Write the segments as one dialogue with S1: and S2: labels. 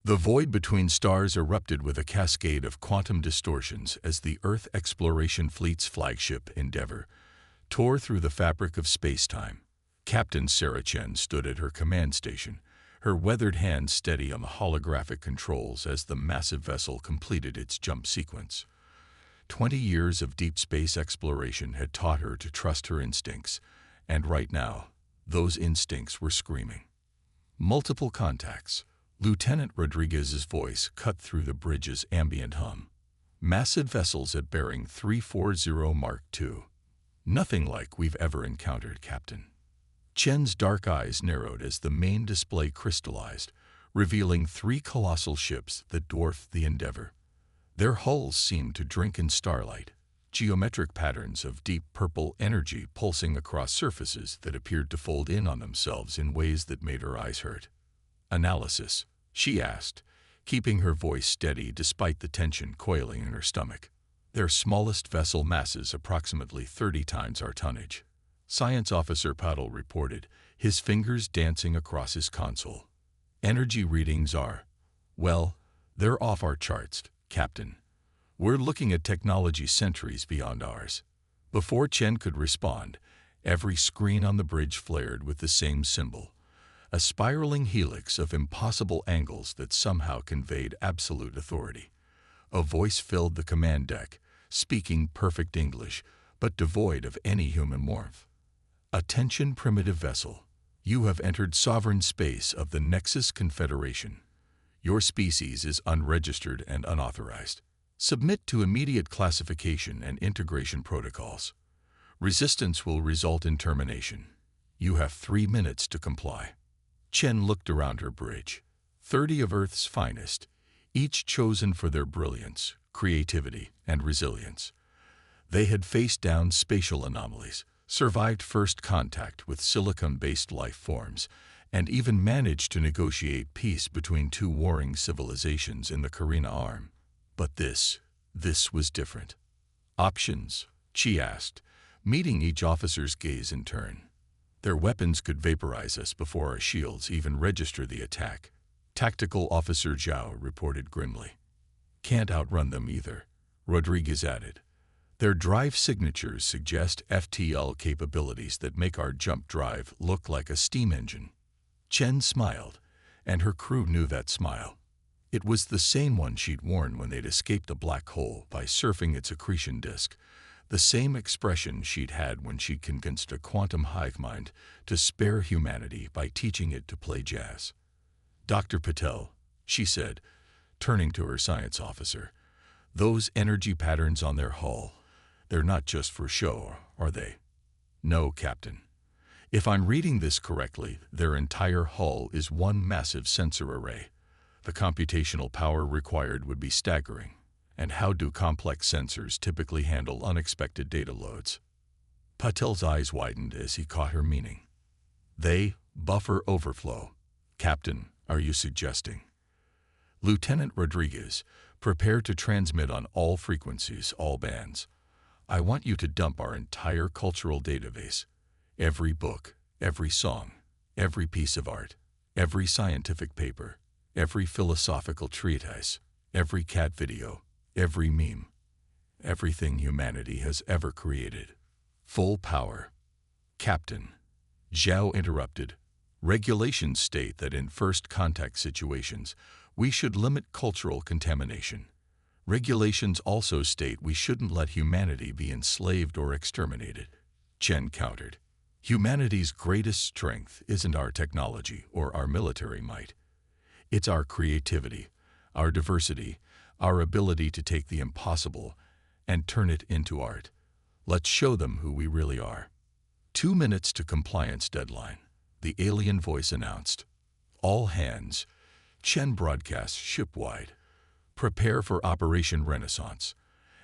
S1: The void between stars erupted with a cascade of quantum distortions as the Earth Exploration Fleet's flagship, Endeavour, tore through the fabric of space-time. Captain Sarah Chen stood at her command station, her weathered hands steady on the holographic controls as the massive vessel completed its jump sequence. 20 years of deep space exploration had taught her to trust her instincts, and right now, those instincts were screaming. Multiple contacts. Lieutenant Rodriguez's voice cut through the bridge's ambient hum. Massive vessels at bearing 340 Mark II. Nothing like we've ever encountered, Captain. Chen's dark eyes narrowed as the main display crystallized, revealing 3 colossal ships that dwarfed the Endeavour. Their hulls seemed to drink in starlight, geometric patterns of deep purple energy pulsing across surfaces that appeared to fold in on themselves in ways that made her eyes hurt. Analysis, she asked, keeping her voice steady despite the tension coiling in her stomach. Their smallest vessel masses approximately 30 times our tonnage. Science Officer Paddle reported, his fingers dancing across his console. Energy readings are, well, they're off our charts, Captain. We're looking at technology centuries beyond ours. Before Chen could respond, every screen on the bridge flared with the same symbol. A spiraling helix of impossible angles that somehow conveyed absolute authority. A voice filled the command deck, speaking perfect English, but devoid of any human warmth. Attention, primitive vessel. You have entered sovereign space of the Nexus Confederation. Your species is unregistered and unauthorized. Submit to immediate classification and integration protocols. Resistance will result in termination. You have 3 minutes to comply. Chen looked around her bridge. 30 of Earth's finest, each chosen for their brilliance, creativity, and resilience. They had faced down spatial anomalies, survived first contact with silicon-based life forms, and even managed to negotiate peace between 2 warring civilizations in the Carina Arm. But this was different. Options, she asked, meeting each officer's gaze in turn. Their weapons could vaporize us before our shields even register the attack, Tactical Officer Zhao reported grimly. Can't outrun them either, Rodriguez added. Their drive signatures suggest FTL capabilities that make our jump drive look like a steam engine. Chen smiled, and her crew knew that smile. It was the same one she'd worn when they'd escaped a black hole by surfing its accretion disk, the same expression she'd had when she'd convinced a quantum hive mind to spare humanity by teaching it to play jazz. Dr. Patel, she said, turning to her science officer, those energy patterns on their hull, they're not just for show, are they? No, Captain. If I'm reading this correctly, their entire hull is one massive sensor array. The computational power required would be staggering. And how do complex sensors typically handle unexpected data loads? Patel's eyes widened as he caught her meaning. They buffer overflow. Captain, are you suggesting? Lieutenant Rodriguez, prepare to transmit on all frequencies, all bands. I want you to dump our entire cultural database. Every book, every song, every piece of art, every scientific paper, every philosophical treatise, every cat video, every meme, everything humanity has ever created. Full power. Captain, Zhao interrupted. Regulations state that in first contact situations, we should limit cultural contamination. Regulations also state we shouldn't let humanity be enslaved or exterminated. Chen countered. Humanity's greatest strength isn't our technology or our military might. It's our creativity, our diversity, our ability to take the impossible and turn it into art. Let's show them who we really are. 2 minutes to compliance deadline, the alien voice announced. All hands. Chen broadcasts shipwide. Prepare for Operation Renaissance.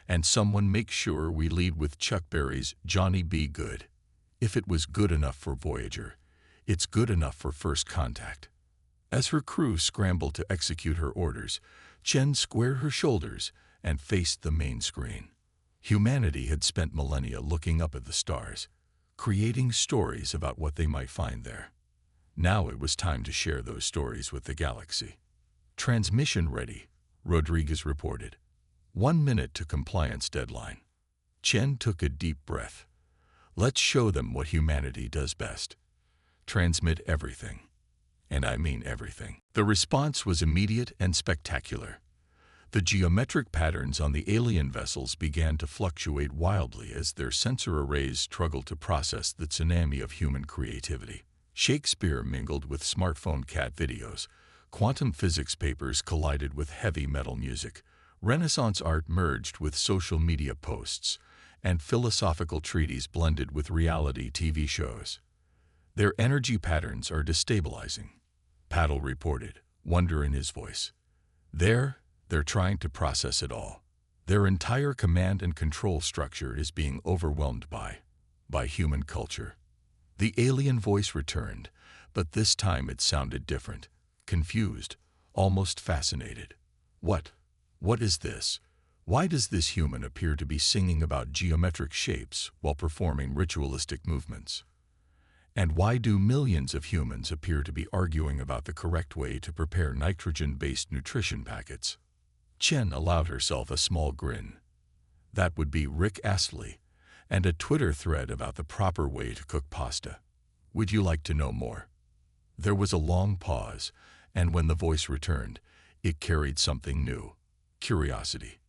S1: And someone make sure we lead with Chuck Berry's Johnny B. Good. If it was good enough for Voyager, it's good enough for first contact. As her crew scrambled to execute her orders, Chen squared her shoulders and faced the main screen. Humanity had spent millennia looking up at the stars, creating stories about what they might find there. Now it was time to share those stories with the galaxy. Transmission ready, Rodriguez reported. 1 minute to compliance deadline. Chen took a deep breath. Let's show them what humanity does best. Transmit everything. And I mean everything. The response was immediate and spectacular. The geometric patterns on the alien vessels began to fluctuate wildly as their sensor arrays struggled to process the tsunami of human creativity. Shakespeare mingled with smartphone cat videos. Quantum physics papers collided with heavy metal music. Renaissance art merged with social media posts, and philosophical treatises blended with reality TV shows. Their energy patterns are destabilizing, Paddle reported, wonder in his voice. They're trying to process it all. Their entire command and control structure is being overwhelmed by human culture. The alien voice returned, but this time it sounded different, confused, almost fascinated. What is this? Why does this human appear to be singing about geometric shapes while performing ritualistic movements? And why do millions of humans appear to be arguing about the correct way to prepare nitrogen-based nutrition packets? Chen allowed herself a small grin. That would be Rick Astley, and a Twitter thread about the proper way to cook pasta. Would you like to know more? There was a long pause, and when the voice returned, it carried something new: curiosity.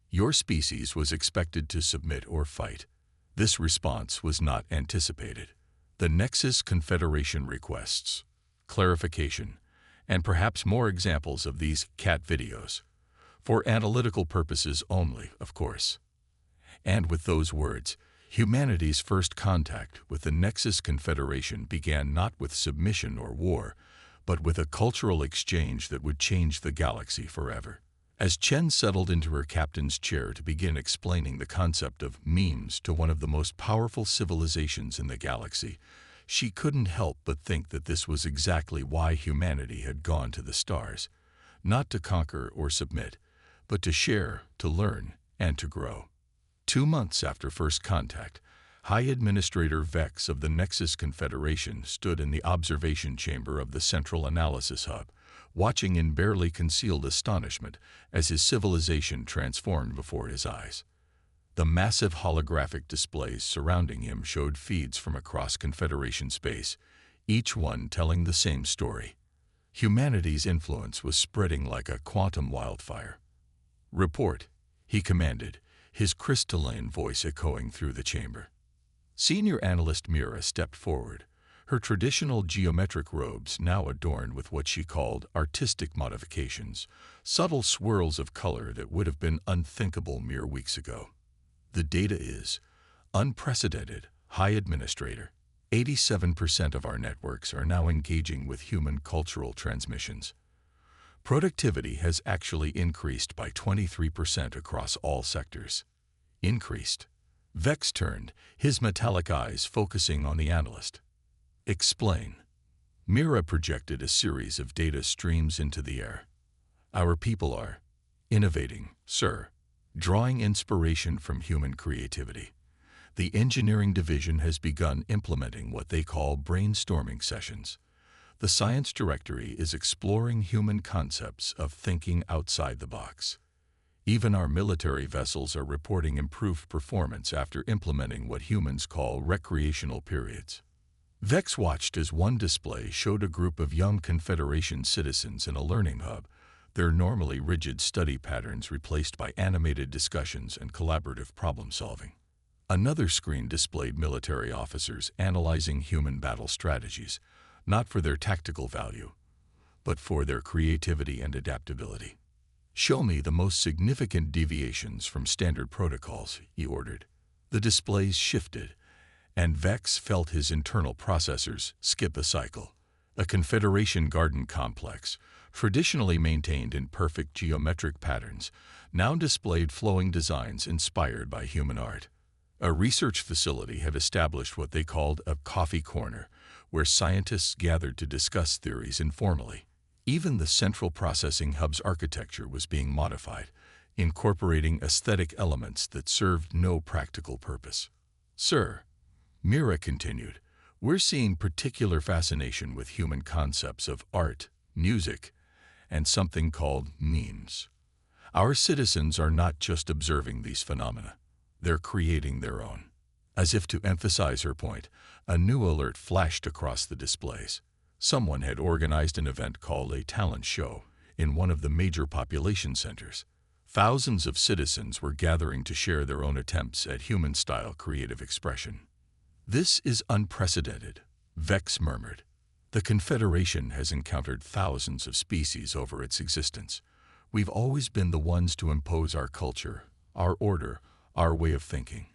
S1: Your species was expected to submit or fight. This response was not anticipated. The Nexus Confederation requests clarification, and perhaps more examples of these cat videos. For analytical purposes only, of course. And with those words, humanity's first contact with the Nexus Confederation began not with submission or war, but with a cultural exchange that would change the galaxy forever. As Chen settled into her captain's chair to begin explaining the concept of memes to one of the most powerful civilizations in the galaxy, she couldn't help but think that this was exactly why humanity had gone to the stars. Not to conquer or submit, but to share, to learn, and to grow. 2 months after first contact, High Administrator Vex of the Nexus Confederation stood in the observation chamber of the Central Analysis Hub, watching in barely concealed astonishment as his civilization transformed before his eyes. The massive holographic displays surrounding him showed feeds from across Confederation space, each one telling the same story. Humanity's influence was spreading like a quantum wildfire. Report, he commanded, his crystalline voice echoing through the chamber. Senior Analyst Mira stepped forward, her traditional geometric robes now adorned with what she called artistic modifications, subtle swirls of color that would have been unthinkable mere weeks ago. The data is unprecedented, High Administrator. 87% of our networks are now engaging with human cultural transmissions. Productivity has actually increased by 23% across all sectors. Increased. Vex turned, his metallic eyes focusing on the analyst. Explain. Mira projected a series of data streams into the air. Our people are innovating, sir, drawing inspiration from human creativity. The engineering division has begun implementing what they call brainstorming sessions. The science directory is exploring human concepts of thinking outside the box. Even our military vessels are reporting improved performance after implementing what humans call recreational periods. Vex watched as one display showed a group of young Confederation citizens in a learning hub, their normally rigid study patterns replaced by animated discussions and collaborative problem-solving. Another screen displayed military officers analyzing human battle strategies, not for their tactical value, but for their creativity and adaptability. Show me the most significant deviations from standard protocols, he ordered. The displays shifted, and Vex felt his internal processors skip a cycle. A Confederation garden complex, traditionally maintained in perfect geometric patterns, now displayed flowing designs inspired by human art. A research facility had established what they called a coffee corner, where scientists gathered to discuss theories informally. Even the central processing hub's architecture was being modified, incorporating aesthetic elements that served no practical purpose. Sir, Mira continued, we're seeing particular fascination with human concepts of art, music, and something called memes. Our citizens are not just observing these phenomena, they're creating their own. As if to emphasize her point, a new alert flashed across the displays. Someone had organized an event called a talent show in one of the major population centers. Thousands of citizens were gathering to share their own attempts at human-style creative expression. "This is unprecedented," Vex murmured. "The Confederation has encountered thousands of species over its existence. We've always been the ones to impose our culture, our order, our way of thinking.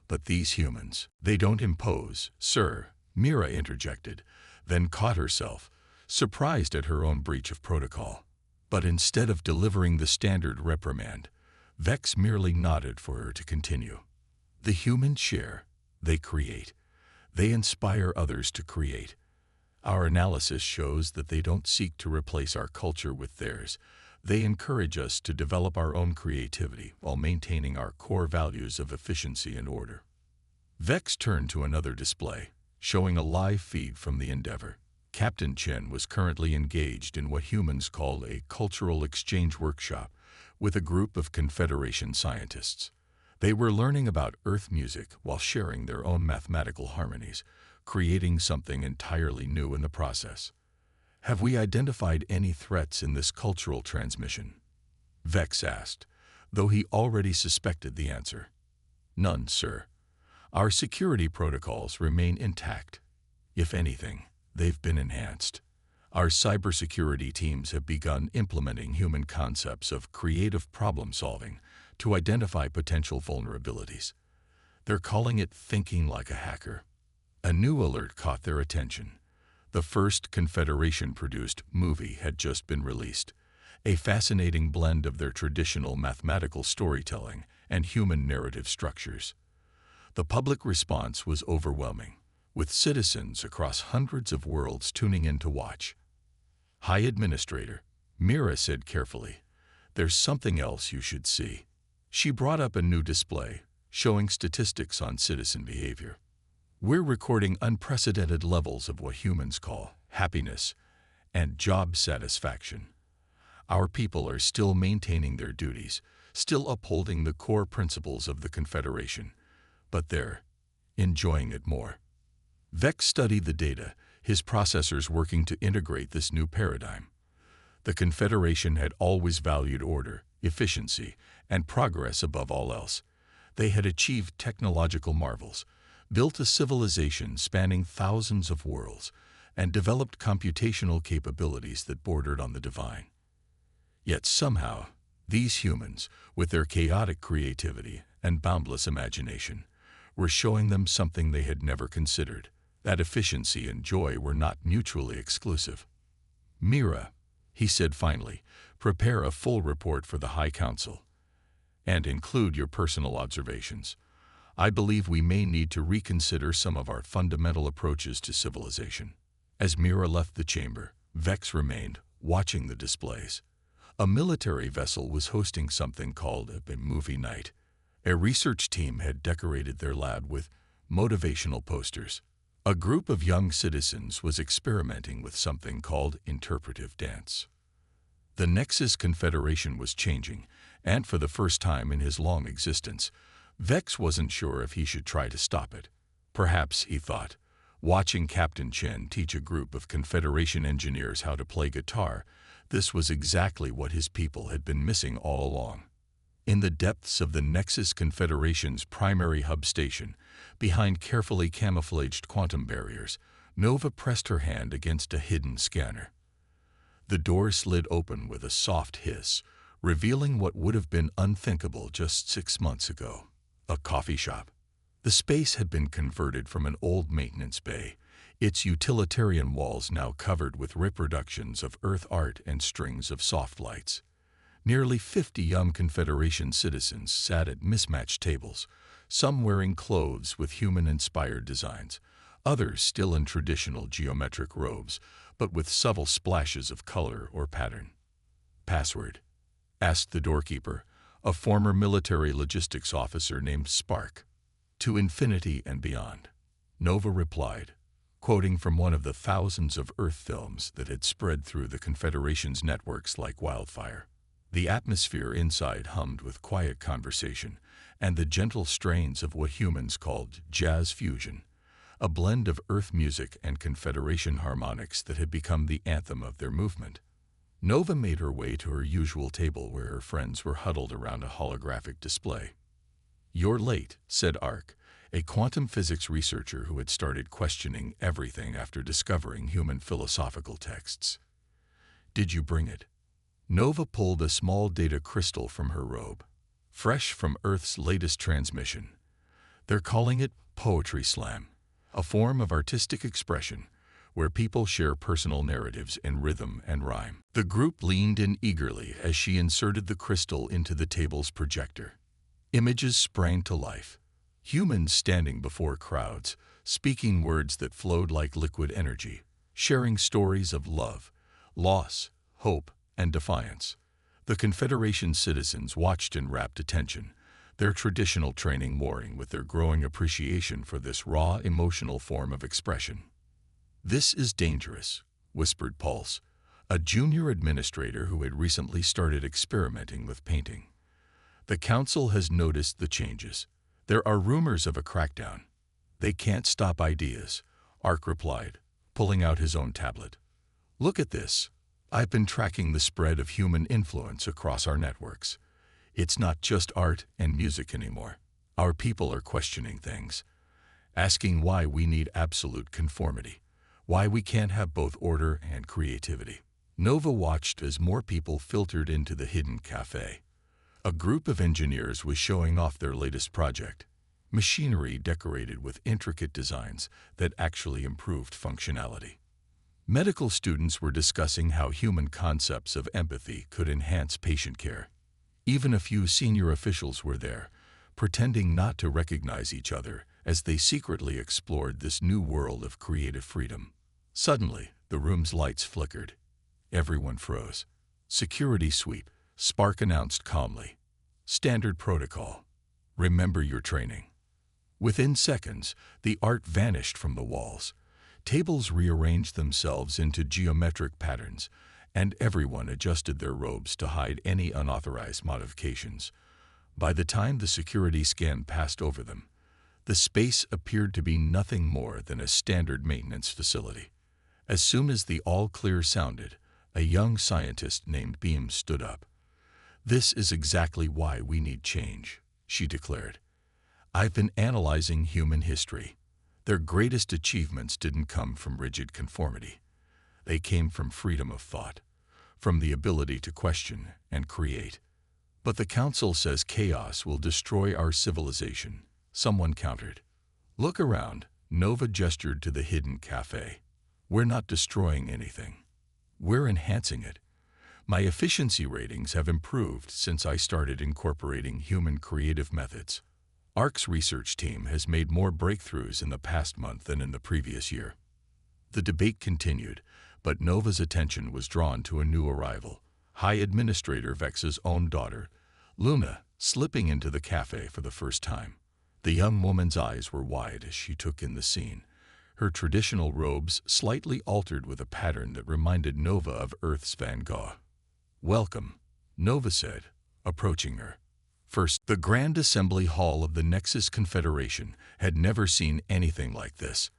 S1: But these humans, they don't impose, sir," Mira interjected, then caught herself, surprised at her own breach of protocol. But instead of delivering the standard reprimand, Vex merely nodded for her to continue. "The humans share, they create. They inspire others to create. Our analysis shows that they don't seek to replace our culture with theirs. They encourage us to develop our own creativity while maintaining our core values of efficiency and order." Vex turned to another display, showing a live feed from the Endeavor. Captain Chen was currently engaged in what humans call a cultural exchange workshop with a group of Confederation scientists. They were learning about Earth music while sharing their own mathematical harmonies, creating something entirely new in the process. "Have we identified any threats in this cultural transmission?" Vex asked, though he already suspected the answer. "None, sir. Our security protocols remain intact. If anything, they've been enhanced. Our cybersecurity teams have begun implementing human concepts of creative problem-solving to identify potential vulnerabilities. They're calling it thinking like a hacker." A new alert caught their attention. The first Confederation-produced movie had just been released, a fascinating blend of their traditional mathematical storytelling and human narrative structures. The public response was overwhelming, with citizens across hundreds of worlds tuning in to watch. "High Administrator," Mira said carefully, "there's something else you should see." She brought up a new display, showing statistics on citizen behavior. "We're recording unprecedented levels of what humans call happiness and job satisfaction. Our people are still maintaining their duties, still upholding the core principles of the Confederation, but they're enjoying it more." Vex studied the data, his processors working to integrate this new paradigm. The Confederation had always valued order, efficiency, and progress above all else. They had achieved technological marvels, built a civilization spanning thousands of worlds, and developed computational capabilities that bordered on the divine. Yet somehow, these humans, with their chaotic creativity and boundless imagination, were showing them something they had never considered, that efficiency and joy were not mutually exclusive. "Mira," he said finally, "prepare a full report for the High Council, and include your personal observations. I believe we may need to reconsider some of our fundamental approaches to civilization." As Mira left the chamber, Vex remained, watching the displays. A military vessel was hosting something called a movie night. A research team had decorated their lab with motivational posters. A group of young citizens was experimenting with something called interpretive dance. The Nexus Confederation was changing, and for the first time in his long existence, Vex wasn't sure if he should try to stop it. Perhaps, he thought, watching Captain Chen teach a group of Confederation engineers how to play guitar, this was exactly what his people had been missing all along. In the depths of the Nexus Confederation's primary hub station, behind carefully camouflaged quantum barriers, Nova pressed her hand against a hidden scanner. The door slid open with a soft hiss, revealing what would have been unthinkable just 6 months ago: a coffee shop. The space had been converted from an old maintenance bay, its utilitarian walls now covered with reproductions of Earth art and strings of soft lights. Nearly 50 young Confederation citizens sat at mismatched tables, some wearing clothes with human-inspired designs, others still in traditional geometric robes, but with subtle splashes of color or pattern. "Password?" asked the doorkeeper, a former military logistics officer named Spark. "To infinity and beyond," Nova replied. quoting from one of the thousands of Earth films that had spread through the Confederation's networks like wildfire. The atmosphere inside hummed with quiet conversation and the gentle strains of what humans called jazz fusion, a blend of Earth music and Confederation harmonics that had become the anthem of their movement. Nova made her way to her usual table where her friends were huddled around a holographic display. "You're late," said Ark, a quantum physics researcher who had started questioning everything after discovering human philosophical texts. "Did you bring it?" Nova pulled a small data crystal from her robe, fresh from Earth's latest transmission. "They're calling it Poetry Slam, a form of artistic expression where people share personal narratives in rhythm and rhyme." The group leaned in eagerly as she inserted the crystal into the table's projector. Images sprang to life. Humans standing before crowds, speaking words that flowed like liquid energy, sharing stories of love, loss, hope, and defiance. The Confederation citizens watched in rapt attention, their traditional training warring with their growing appreciation for this raw, emotional form of expression. "This is dangerous," whispered Pulse, a junior administrator who had recently started experimenting with painting. "The Council has noticed the changes. There are rumors of a crackdown." "They can't stop ideas," Ark replied, pulling out his own tablet. "Look at this. I've been tracking the spread of human influence across our networks. It's not just art and music anymore. Our people are questioning things, asking why we need absolute conformity, why we can't have both order and creativity." Nova watched as more people filtered into the hidden cafe. A group of engineers was showing off their latest project, machinery decorated with intricate designs that actually improved functionality. Medical students were discussing how human concepts of empathy could enhance patient care. Even a few senior officials were there, pretending not to recognize each other as they secretly explored this new world of creative freedom. Suddenly, the room's lights flickered. Everyone froze. "Security sweep," Spark announced calmly. "Standard protocol. Remember your training." Within seconds, the art vanished from the walls. Tables rearranged themselves into geometric patterns, and everyone adjusted their robes to hide any unauthorized modifications. By the time the security scan passed over them, the space appeared to be nothing more than a standard maintenance facility. As soon as the all-clear sounded, a young scientist named Beam stood up. "This is exactly why we need change," she declared. "I've been analyzing human history. Their greatest achievements didn't come from rigid conformity. They came from freedom of thought, from the ability to question and create. But the Council says chaos will destroy our civilization," someone countered. "Look around," Nova gestured to the hidden cafe. "We're not destroying anything. We're enhancing it. My efficiency ratings have improved since I started incorporating human creative methods. Ark's research team has made more breakthroughs in the past month than in the previous year." The debate continued, but Nova's attention was drawn to a new arrival, High Administrator Vex's own daughter, Luna, slipping into the cafe for the first time. The young woman's eyes were wide as she took in the scene, her traditional robes slightly altered with a pattern that reminded Nova of Earth's Van Gogh. "Welcome," Nova said, approaching her. First, the Grand Assembly Hall of the Nexus Confederation had never seen anything like this.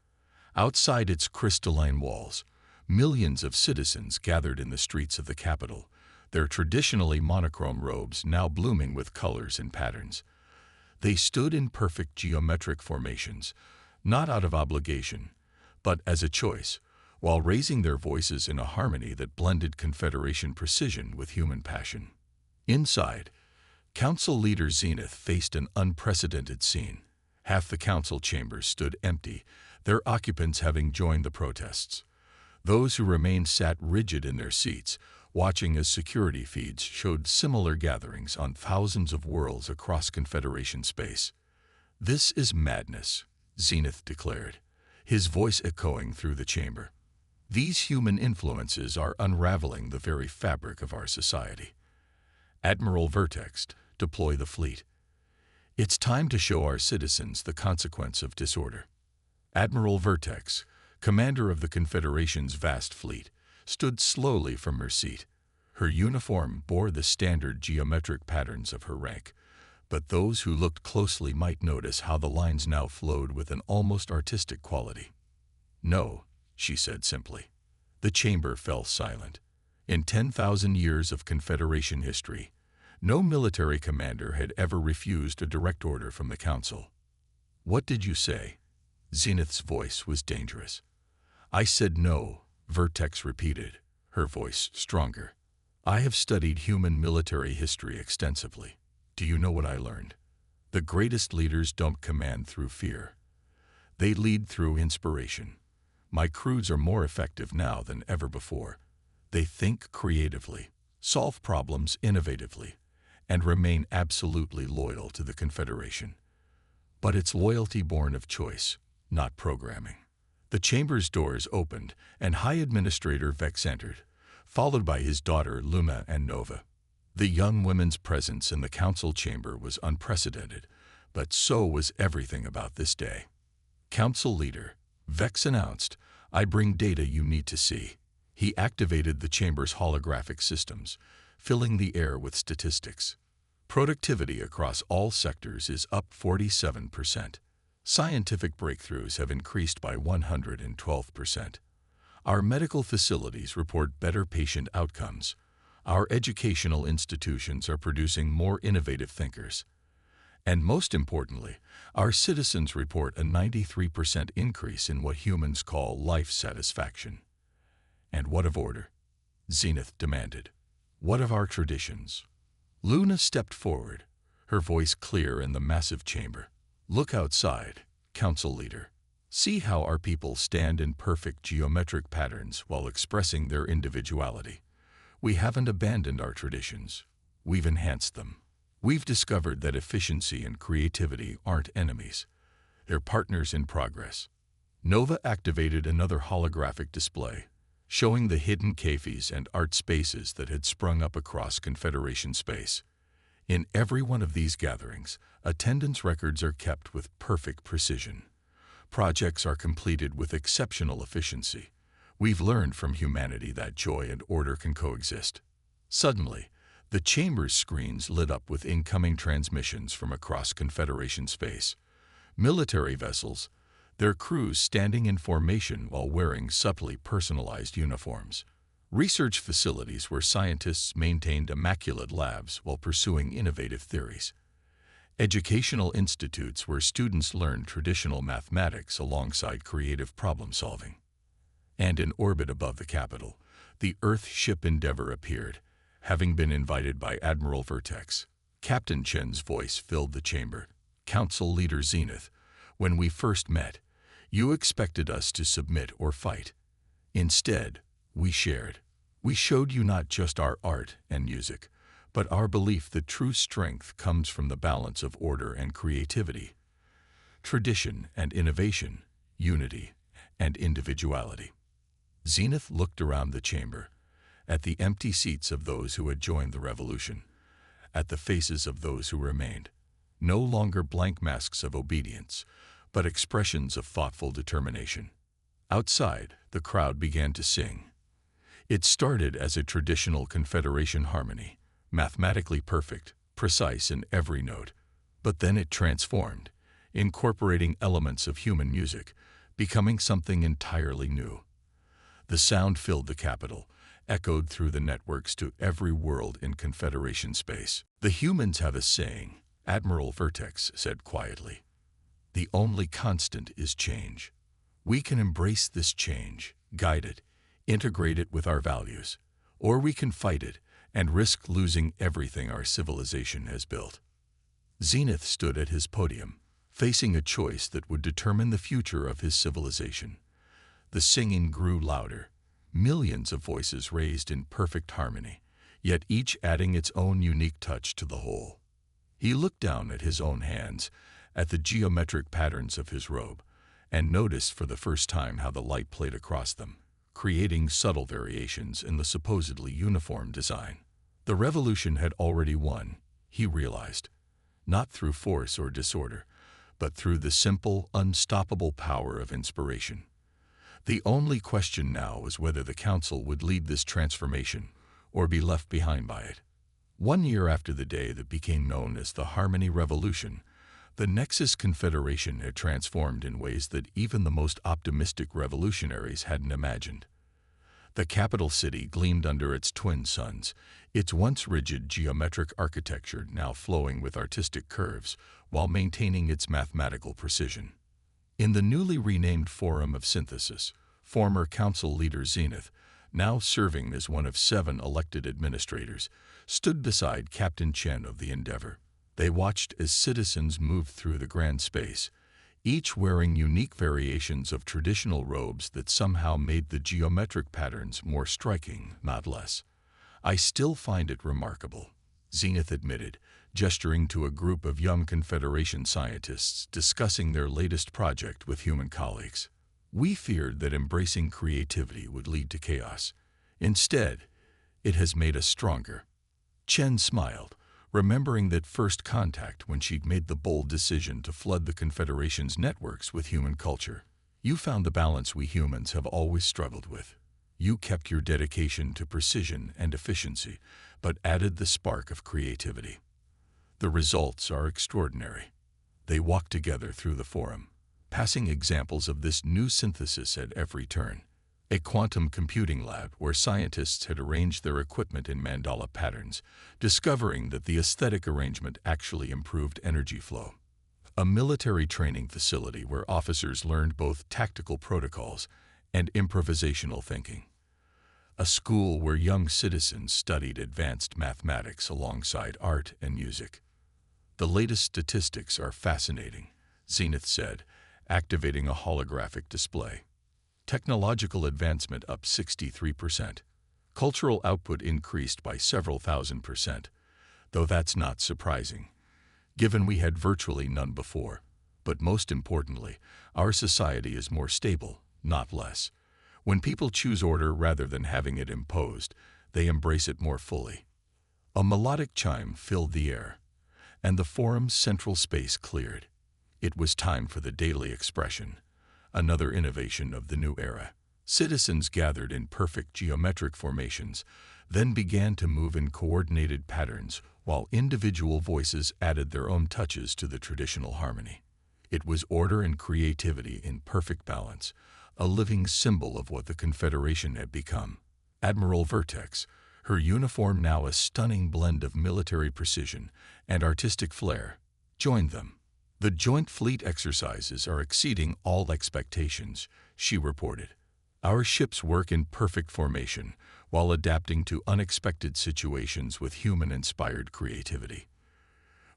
S1: Outside its crystalline walls, millions of citizens gathered in the streets of the capital, their traditionally monochrome robes now blooming with colors and patterns. They stood in perfect geometric formations, not out of obligation, but as a choice, while raising their voices in a harmony that blended Confederation precision with human passion. Inside, Council leader Zenith faced an unprecedented scene. Half the council chambers stood empty, their occupants having joined the protests. Those who remained sat rigid in their seats, watching as security feeds showed similar gatherings on thousands of worlds across Confederation space. "This is madness," Zenith declared, his voice echoing through the chamber. "These human influences are unraveling the very fabric of our society. Admiral Vertex, deploy the fleet. It's time to show our citizens the consequence of disorder." Admiral Vertex, commander of the Confederation's vast fleet, stood slowly from her seat. Her uniform bore the standard geometric patterns of her rank, but those who looked closely might notice how the lines now flowed with an almost artistic quality. "No," she said simply. The chamber fell silent. In 10,000 years of Confederation history, no military commander had ever refused a direct order from the Council. "What did you say?" Zenith's voice was dangerous. "I said no," Vertex repeated, her voice stronger. "I have studied human military history extensively. Do you know what I learned? The greatest leaders don't command through fear. They lead through inspiration. My crews are more effective now than ever before. They think creatively, solve problems innovatively, and remain absolutely loyal to the Confederation. But it's loyalty born of choice, not programming." The chamber's doors opened, and High Administrator Vex entered, followed by his daughter Luna and Nova. The young women's presence in the council chamber was unprecedented, but so was everything about this day. "Council leader," Vex announced, "I bring data you need to see." He activated the chamber's holographic systems, filling the air with statistics. Productivity across all sectors is up 47%. Scientific breakthroughs have increased by 112%. Our medical facilities report better patient outcomes. Our educational institutions are producing more innovative thinkers. And most importantly, our citizens report a 93% increase in what humans call life satisfaction. "And what of order?" Zenith demanded. "What of our traditions?" Luna stepped forward, her voice clear in the massive chamber. "Look outside, Council leader. See how our people stand in perfect geometric patterns while expressing their individuality. We haven't abandoned our traditions. We've enhanced them. We've discovered that efficiency and creativity aren't enemies. They're partners in progress." Nova activated another holographic display, showing the hidden cafes and art spaces that had sprung up across Confederation space. In every one of these gatherings, attendance records are kept with perfect precision. Projects are completed with exceptional efficiency. We've learned from humanity that joy and order can coexist. Suddenly, the chamber's screens lit up with incoming transmissions from across Confederation space. Military vessels, their crews standing in formation while wearing subtly personalized uniforms. Research facilities where scientists maintained immaculate labs while pursuing innovative theories. Educational institutes where students learned traditional mathematics alongside creative problem-solving. And in orbit above the capital, the Earth ship Endeavour appeared, having been invited by Admiral Vertex. Captain Chen's voice filled the chamber. "Council Leader Zenith, when we first met, you expected us to submit or fight. Instead, we shared. We showed you not just our art and music, but our belief that true strength comes from the balance of order and creativity, tradition and innovation, unity and individuality." Zenith looked around the chamber, at the empty seats of those who had joined the revolution, at the faces of those who remained, no longer blank masks of obedience, but expressions of thoughtful determination. Outside, the crowd began to sing. It started as a traditional Confederation harmony, mathematically perfect, precise in every note, but then it transformed, incorporating elements of human music, becoming something entirely new. The sound filled the capital, echoed through the networks to every world in Confederation space. "The humans have a saying," Admiral Vertex said quietly. "The only constant is change. We can embrace this change, guide it, integrate it with our values, or we can fight it and risk losing everything our civilization has built." Zenith stood at his podium, facing a choice that would determine the future of his civilization. The singing grew louder, millions of voices raised in perfect harmony, yet each adding its own unique touch to the whole. He looked down at his own hands, at the geometric patterns of his robe, and noticed for the first time how the light played across them, creating subtle variations in the supposedly uniform design. The revolution had already won, he realized, not through force or disorder, but through the simple, unstoppable power of inspiration. The only question now was whether the Council would lead this transformation or be left behind by it. 1 year after the day that became known as the Harmony Revolution, the Nexus Confederation had transformed in ways that even the most optimistic revolutionaries hadn't imagined. The capital city gleamed under its twin suns, its once rigid geometric architecture now flowing with artistic curves while maintaining its mathematical precision. In the newly renamed Forum of Synthesis, former council leader Zenith, now serving as one of 7 elected administrators, stood beside Captain Chen of the Endeavor. They watched as citizens moved through the grand space, each wearing unique variations of traditional robes that somehow made the geometric patterns more striking, not less. "I still find it remarkable," Zenith admitted, gesturing to a group of young Confederation scientists discussing their latest project with human colleagues. "We feared that embracing creativity would lead to chaos. Instead, it has made us stronger." Chen smiled, remembering that first contact when she'd made the bold decision to flood the Confederation's networks with human culture. "You found the balance we humans have always struggled with. You kept your dedication to precision and efficiency, but added the spark of creativity. The results are extraordinary." They walked together through the forum, passing examples of this new synthesis at every turn. A quantum computing lab where scientists had arranged their equipment in mandala patterns, discovering that the aesthetic arrangement actually improved energy flow. A military training facility where officers learned both tactical protocols and improvisational thinking. A school where young citizens studied advanced mathematics alongside art and music. "The latest statistics are fascinating," Zenith said, activating a holographic display. Technological advancement up 63%. Cultural output increased by several thousand%, though that's not surprising, given we had virtually none before. But most importantly, our society is more stable, not less. When people choose order rather than having it imposed, they embrace it more fully. A melodic chime filled the air, and the forum's central space cleared. It was time for the daily expression, another innovation of the new era. Citizens gathered in perfect geometric formations, then began to move in coordinated patterns, while individual voices added their own touches to the traditional harmony. It was order and creativity in perfect balance, a living symbol of what the Confederation had become. Admiral Vertex, her uniform now a stunning blend of military precision and artistic flair, joined them. "The joint fleet exercises are exceeding all expectations," she reported. "Our ships work in perfect formation while adapting to unexpected situations with human-inspired creativity.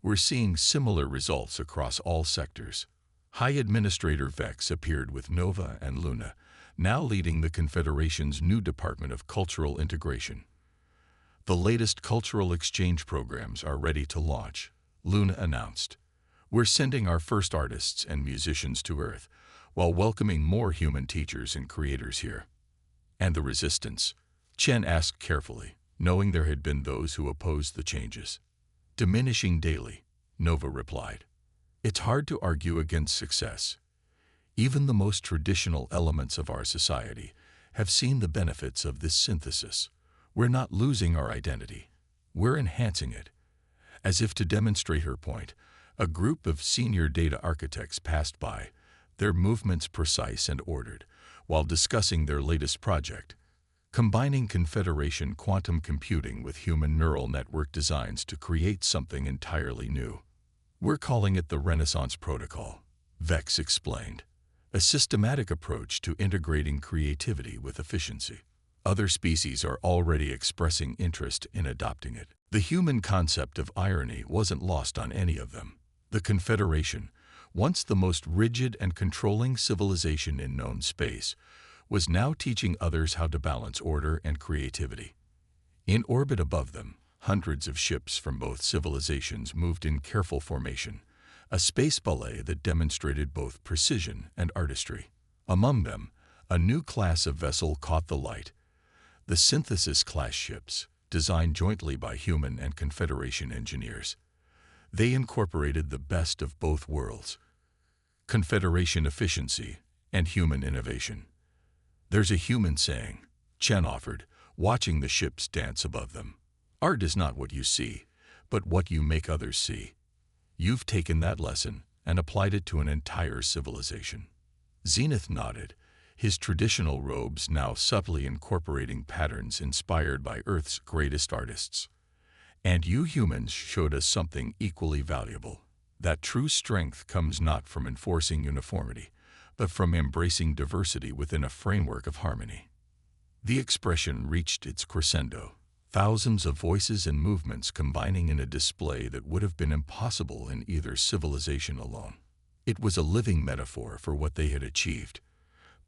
S1: We're seeing similar results across all sectors." High Administrator Vex appeared with Nova and Luna, now leading the Confederation's new Department of Cultural Integration. "The latest cultural exchange programs are ready to launch," Luna announced. "We're sending our first artists and musicians to Earth, while welcoming more human teachers and creators here." "And the resistance?" Chen asked carefully, knowing there had been those who opposed the changes. "Diminishing daily," Nova replied. "It's hard to argue against success. Even the most traditional elements of our society have seen the benefits of this synthesis. We're not losing our identity. We're enhancing it." As if to demonstrate her point, a group of senior data architects passed by, their movements precise and ordered, while discussing their latest project, combining Confederation quantum computing with human neural network designs to create something entirely new. "We're calling it the Renaissance Protocol," Vex explained, "a systematic approach to integrating creativity with efficiency. Other species are already expressing interest in adopting it." The human concept of irony wasn't lost on any of them. The Confederation, once the most rigid and controlling civilization in known space, was now teaching others how to balance order and creativity. In orbit above them, hundreds of ships from both civilizations moved in careful formation, a space ballet that demonstrated both precision and artistry. Among them, a new class of vessel caught the light, the Synthesis-class ships, designed jointly by human and Confederation engineers. They incorporated the best of both worlds, Confederation efficiency and human innovation. "There's a human saying," Chen offered, watching the ships dance above them. "Art is not what you see, but what you make others see." You've taken that lesson and applied it to an entire civilization. Zenith nodded, his traditional robes now subtly incorporating patterns inspired by Earth's greatest artists. "And you humans showed us something equally valuable. That true strength comes not from enforcing uniformity, but from embracing diversity within a framework of harmony." The expression reached its crescendo, thousands of voices and movements combining in a display that would have been impossible in either civilization alone. It was a living metaphor for what they had achieved.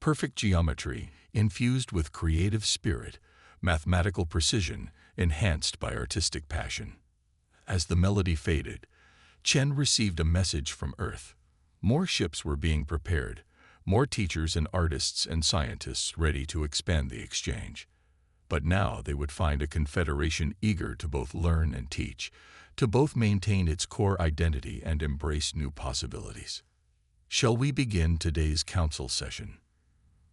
S1: Perfect geometry, infused with creative spirit, mathematical precision, enhanced by artistic passion. As the melody faded, Chen received a message from Earth. More ships were being prepared, more teachers and artists and scientists ready to expand the exchange. But now they would find a confederation eager to both learn and teach, to both maintain its core identity and embrace new possibilities. "Shall we begin today's council session?"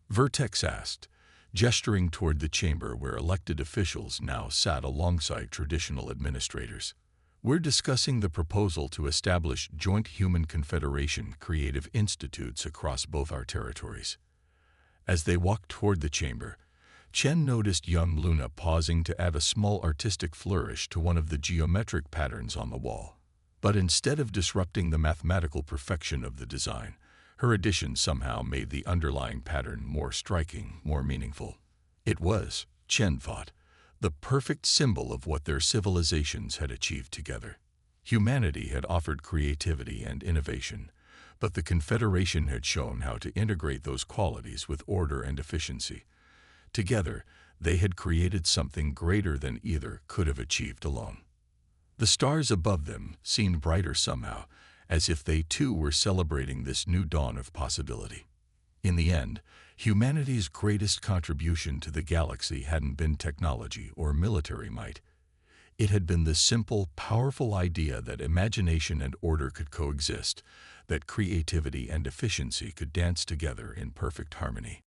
S1: Vertex asked, gesturing toward the chamber where elected officials now sat alongside traditional administrators. "We're discussing the proposal to establish joint human confederation creative institutes across both our territories." As they walked toward the chamber, Chen noticed young Luna pausing to add a small artistic flourish to one of the geometric patterns on the wall. But instead of disrupting the mathematical perfection of the design, her addition somehow made the underlying pattern more striking, more meaningful. It was, Chen thought, the perfect symbol of what their civilizations had achieved together. Humanity had offered creativity and innovation, but the Confederation had shown how to integrate those qualities with order and efficiency. Together, they had created something greater than either could have achieved alone. The stars above them seemed brighter somehow, as if they too were celebrating this new dawn of possibility. In the end, humanity's greatest contribution to the galaxy hadn't been technology or military might. It had been the simple, powerful idea that imagination and order could coexist, that creativity and efficiency could dance together in perfect harmony.